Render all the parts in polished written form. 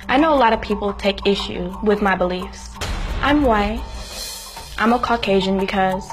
I know a lot of people take issue with my beliefs. I'm white. I'm a Caucasian because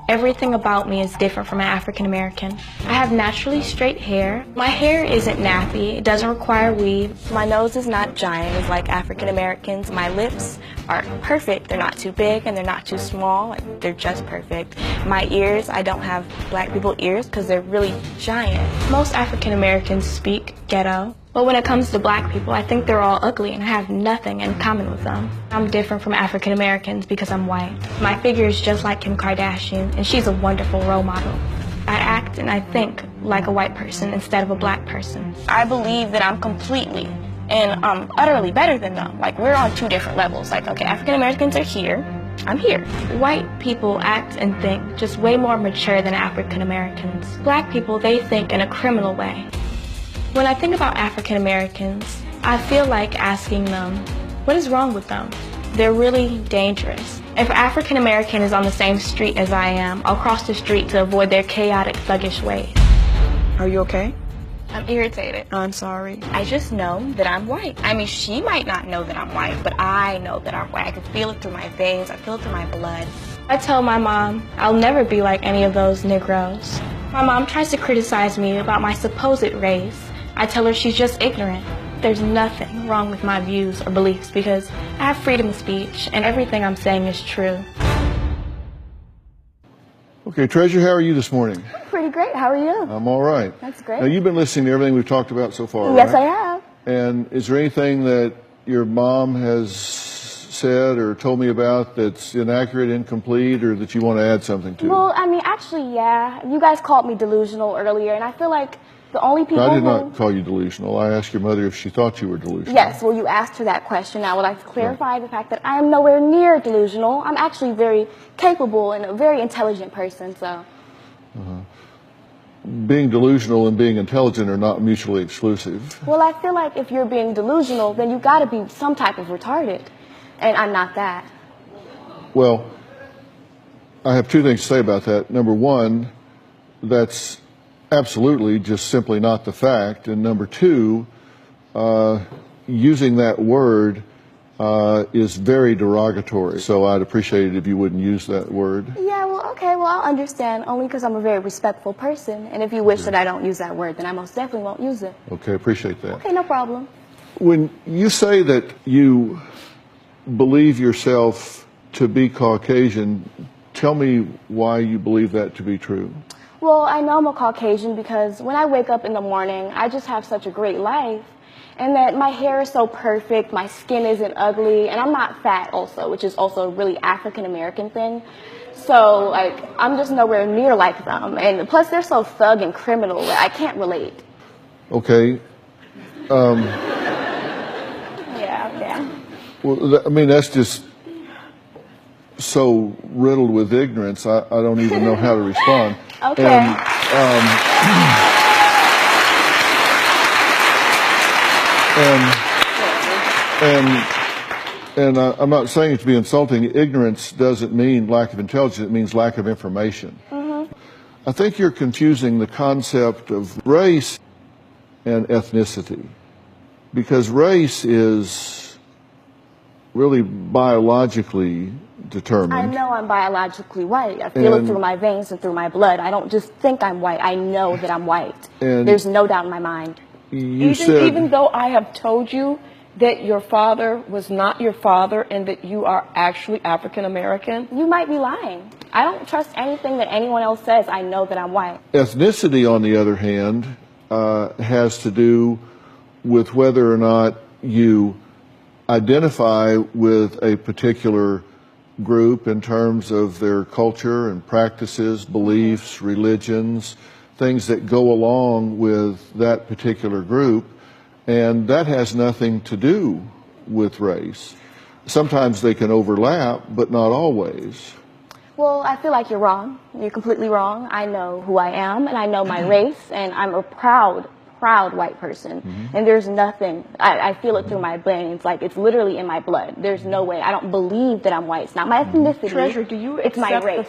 everything about me is different from an African American. I have naturally straight hair. My hair isn't nappy. It doesn't require weave. My nose is not giant as like African Americans. My lips are perfect. They're not too big and they're not too small. They're just perfect. My ears, I don't have black people ears because they're really giant. Most African Americans speak ghetto. But when it comes to black people, I think they're all ugly and I have nothing in common with them. I'm different from African Americans because I'm white. My figure is just like Kim Kardashian and she's a wonderful role model. I act and I think like a white person instead of a black person. I believe that I'm completely and utterly better than them. Like, we're on two different levels. Like, okay, African Americans are here, I'm here. White people act and think just way more mature than African Americans. Black people, they think in a criminal way. When I think about African Americans, I feel like asking them, what is wrong with them? They're really dangerous. If an African American is on the same street as I am, I'll cross the street to avoid their chaotic, thuggish ways. Are you okay? I'm irritated. I'm sorry. I just know that I'm white. I mean, she might not know that I'm white, but I know that I'm white. I can feel it through my veins. I feel it through my blood. I tell my mom I'll never be like any of those Negroes. My mom tries to criticize me about my supposed race. I tell her she's just ignorant. There's nothing wrong with my views or beliefs because I have freedom of speech and everything I'm saying is true. Okay, Treasure, how are you this morning? Pretty great. How are you? I'm all right. That's great. Now, you've been listening to everything we've talked about so far, Yes, right? I have. And is there anything that your mom has said or told me about that's inaccurate, incomplete, or that you want to add something to? Well, I mean, actually, yeah. You guys called me delusional earlier, and I feel like the only people I did not call you delusional. I asked your mother if she thought you were delusional. Yes, well, you asked her that question. I would like to clarify the fact that I am nowhere near delusional. I'm actually very capable and a very intelligent person, so. Being delusional and being intelligent are not mutually exclusive. Well, I feel like if you're being delusional, then you got to be some type of retarded, and I'm not that. Well, I have two things to say about that. Number one, that's absolutely just simply not the fact. And number two, using that word is very derogatory. So I'd appreciate it if you wouldn't use that word. Yeah, well, okay, well, I'll understand, only because I'm a very respectful person. And if you wish that I don't use that word, then I most definitely won't use it. Okay, appreciate that. Okay, no problem. When you say that you believe yourself to be Caucasian, tell me why you believe that to be true. Well, I know I'm a Caucasian because when I wake up in the morning, I just have such a great life. And that my hair is so perfect, my skin isn't ugly, and I'm not fat also, which is also a really African American thing. So, like, I'm just nowhere near like them. And plus, they're so thug and criminal that I can't relate. Okay. Yeah. Well, I mean, that's just so riddled with ignorance, I don't even know how to respond. Okay. And I'm not saying it to be insulting. Ignorance doesn't mean lack of intelligence. It means lack of information. I think you're confusing the concept of race and ethnicity, because race is really biologically determined. I know I'm biologically white. I feel it through my veins and through my blood. I don't just think I'm white. I know that I'm white. There's no doubt in my mind. Even though I have told you that your father was not your father and that you are actually African American? You might be lying. I don't trust anything that anyone else says. I know that I'm white. Ethnicity, on the other hand, has to do with whether or not you identify with a particular group in terms of their culture and practices, beliefs, religions, things that go along with that particular group, and that has nothing to do with race. Sometimes they can overlap, but not always. Well, I feel like you're wrong. You're completely wrong. I know who I am, and I know my race, and I'm a proud white person. And there's nothing, I feel it through my veins, like it's literally in my blood. There's no way. I don't believe that I'm white. It's not my ethnicity. Treasure, do you it's my accept race.